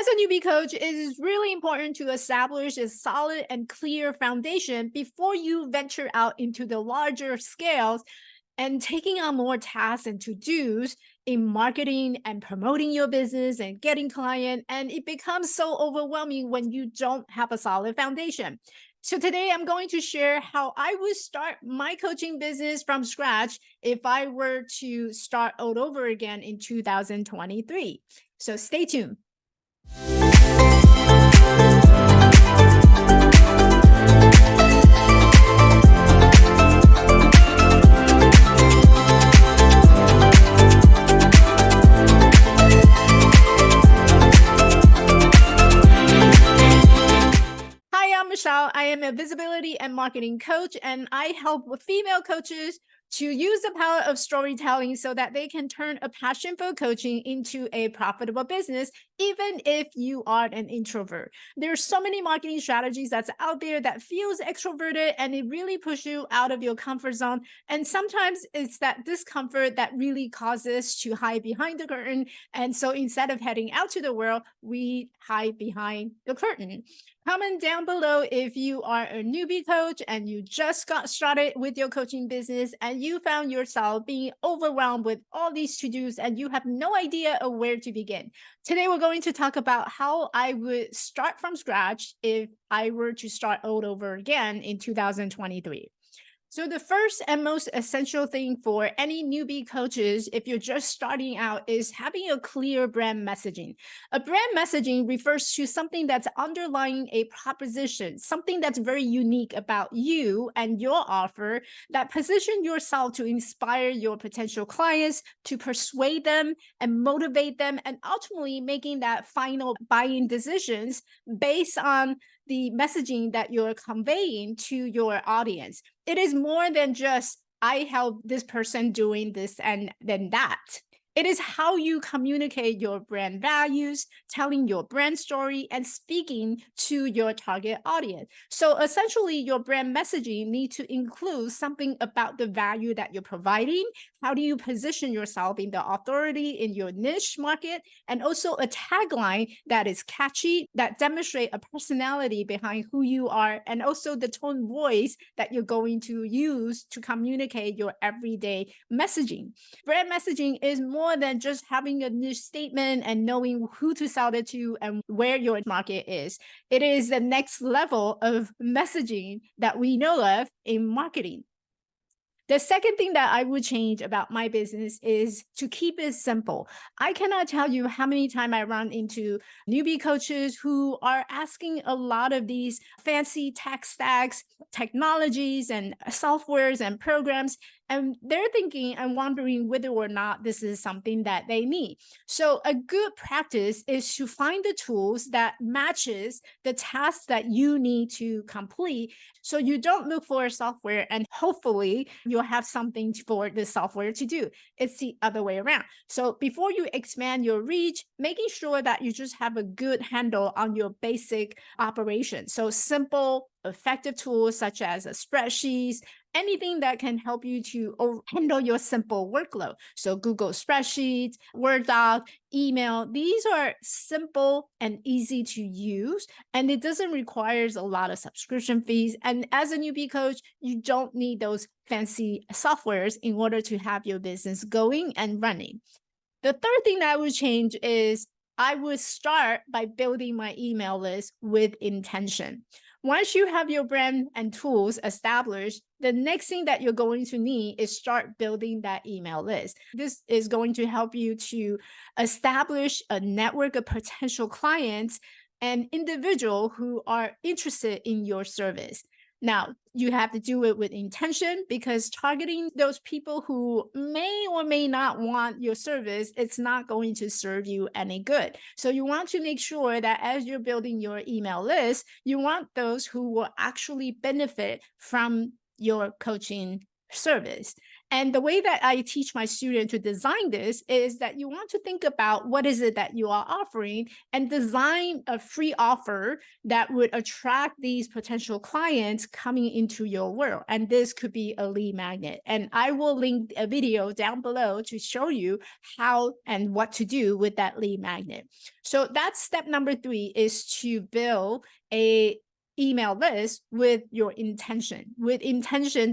As a newbie coach, it is really important to establish a solid and clear foundation before you venture out into the larger scales and taking on more tasks and to-dos in marketing and promoting your business and getting client. And it becomes so overwhelming when you don't have a solid foundation. So today I'm going to share how I would start my coaching business from scratch if I were to start all over again in 2023. So stay tuned. Hi, I'm Michelle. I am a visibility and marketing coach, and I help with female coaches to use the power of storytelling so that they can turn a passion for coaching into a profitable business, even if you are an introvert. There's so many marketing strategies that's out there that feels extroverted, and it really pushes you out of your comfort zone. And sometimes it's that discomfort that really causes to hide behind the curtain. And so instead of heading out to the world, we hide behind the curtain. Comment down below if you are a newbie coach and you just got started with your coaching business and you found yourself being overwhelmed with all these to-dos and you have no idea of where to begin. Today, we're going to talk about how I would start from scratch if I were to start all over again in 2023. So the first and most essential thing for any newbie coaches, if you're just starting out, is having a clear brand messaging. A brand messaging refers to something that's underlying a proposition, something that's very unique about you and your offer that position yourself to inspire your potential clients, to persuade them and motivate them, and ultimately making that final buying decisions based on the messaging that you're conveying to your audience. It is more than just, I help this person doing this and then that. It is how you communicate your brand values, telling your brand story, and speaking to your target audience. So essentially, your brand messaging needs to include something about the value that you're providing. How do you position yourself in the authority in your niche market? And also a tagline that is catchy, that demonstrate a personality behind who you are, and also the tone voice that you're going to use to communicate your everyday messaging. Brand messaging is more than just having a niche statement and knowing who to sell it to and where your market is. It is the next level of messaging that we know of in marketing. The second thing that I would change about my business is to keep it simple. I cannot tell you how many times I run into newbie coaches who are asking a lot of these fancy tech stacks, technologies, and softwares and programs. And they're thinking and wondering whether or not this is something that they need. So a good practice is to find the tools that matches the tasks that you need to complete. So you don't look for software and hopefully you'll have something for the software to do. It's the other way around. So before you expand your reach, making sure that you just have a good handle on your basic operation. So simple, effective tools such as spreadsheets, anything that can help you to handle your simple workload. So Google Spreadsheets, Word Doc, email, these are simple and easy to use, and it doesn't require a lot of subscription fees. And as a newbie coach, you don't need those fancy softwares in order to have your business going and running. The third thing that I would change is I would start by building my email list with intention. Once you have your brand and tools established, the next thing that you're going to need is start building that email list. This is going to help you to establish a network of potential clients and individuals who are interested in your service. Now, you have to do it with intention because targeting those people who may or may not want your service, it's not going to serve you any good. So you want to make sure that as you're building your email list, you want those who will actually benefit from your coaching service. And the way that I teach my student to design this is that you want to think about what is it that you are offering and design a free offer that would attract these potential clients coming into your world. And this could be a lead magnet. And I will link a video down below to show you how and what to do with that lead magnet. So that's step number 3, is to build a email list with your intention,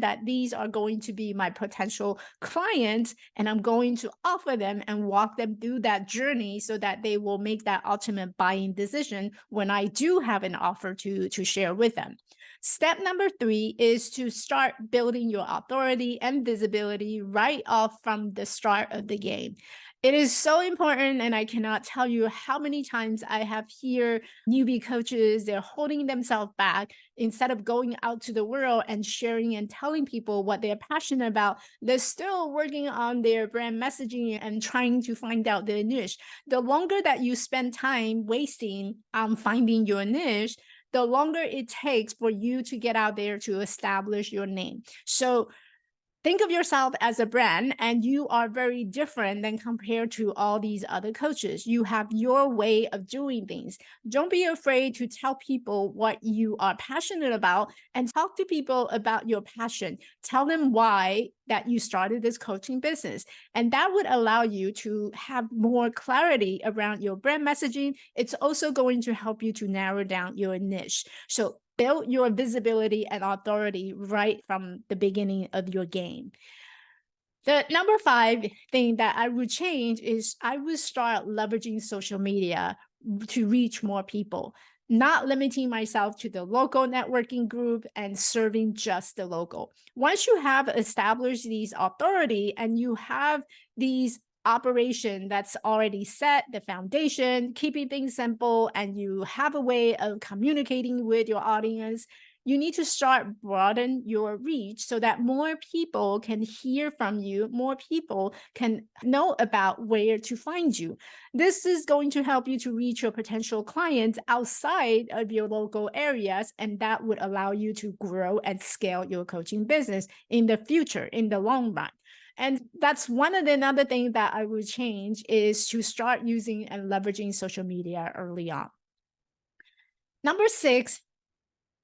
that these are going to be my potential clients, and I'm going to offer them and walk them through that journey so that they will make that ultimate buying decision when I do have an offer to share with them. Step number 3 is to start building your authority and visibility right off from the start of the game. It is so important, and I cannot tell you how many times I have heard newbie coaches, they're holding themselves back. Instead of going out to the world and sharing and telling people what they're passionate about, they're still working on their brand messaging and trying to find out their niche. The longer that you spend time wasting on finding your niche, the longer it takes for you to get out there to establish your name. So think of yourself as a brand, and you are very different than compared to all these other coaches. You have your way of doing things. Don't be afraid to tell people what you are passionate about and talk to people about your passion. Tell them why that you started this coaching business. And that would allow you to have more clarity around your brand messaging. It's also going to help you to narrow down your niche. So build your visibility and authority right from the beginning of your game. The number 5 thing that I would change is I would start leveraging social media to reach more people, not limiting myself to the local networking group and serving just the local. Once you have established these authority and you have these operation that's already set, the foundation, keeping things simple, and you have a way of communicating with your audience, you need to start broaden your reach so that more people can hear from you, more people can know about where to find you. This is going to help you to reach your potential clients outside of your local areas, and that would allow you to grow and scale your coaching business in the future, in the long run. And that's one of the another thing that I would change, is to start using and leveraging social media early on. Number 6,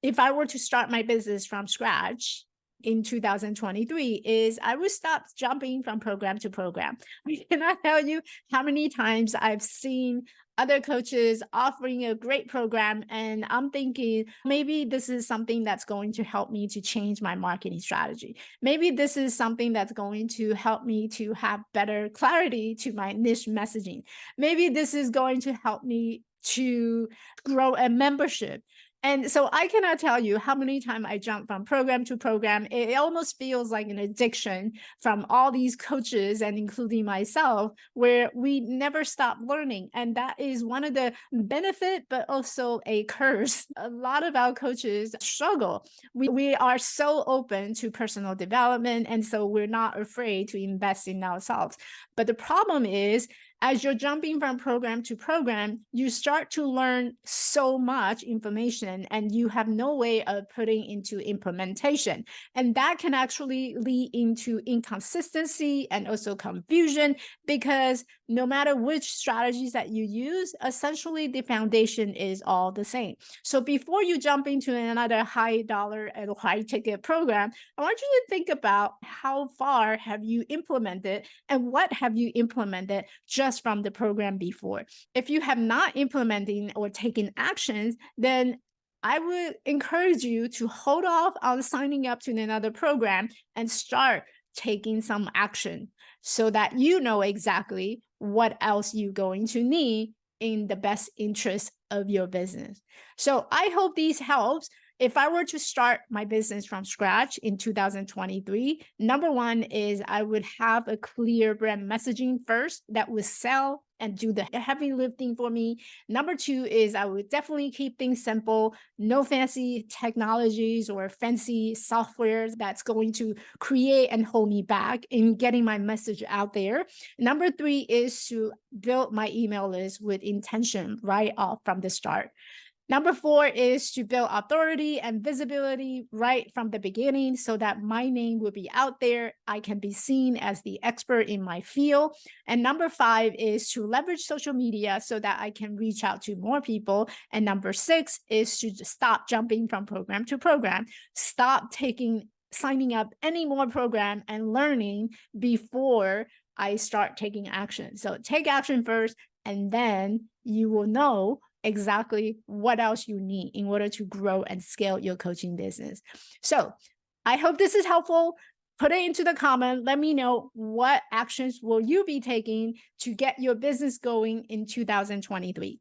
if I were to start my business from scratch in 2023, is I would stop jumping from program to program. I cannot tell you how many times I've seen other coaches offering a great program, and I'm thinking, maybe this is something that's going to help me to change my marketing strategy. Maybe this is something that's going to help me to have better clarity to my niche messaging. Maybe this is going to help me to grow a membership. And so I cannot tell you how many times I jump from program to program. It almost feels like an addiction from all these coaches, and including myself, where we never stop learning. And that is one of the benefit, but also a curse. A lot of our coaches struggle. We are so open to personal development, and so we're not afraid to invest in ourselves. But the problem is, as you're jumping from program to program, you start to learn so much information and you have no way of putting into implementation. And that can actually lead into inconsistency and also confusion, because no matter which strategies that you use, essentially the foundation is all the same. So before you jump into another high dollar and high ticket program, I want you to think about how far have you implemented and what have you implemented just from the program before. If you have not implementing or taken actions, then I would encourage you to hold off on signing up to another program and start taking some action so that you know exactly what else you're going to need in the best interest of your business. So I hope these helps. If I were to start my business from scratch in 2023, number 1 is I would have a clear brand messaging first that would sell and do the heavy lifting for me. Number 2 is I would definitely keep things simple, no fancy technologies or fancy softwares that's going to create and hold me back in getting my message out there. Number 3 is to build my email list with intention right off from the start. Number 4 is to build authority and visibility right from the beginning so that my name will be out there. I can be seen as the expert in my field. And number 5 is to leverage social media so that I can reach out to more people. And number 6 is to stop jumping from program to program. Stop signing up any more program and learning before I start taking action. So take action first, and then you will know exactly what else you need in order to grow and scale your coaching business. So I hope this is helpful. Put it into the comment. Let me know what actions will you be taking to get your business going in 2023.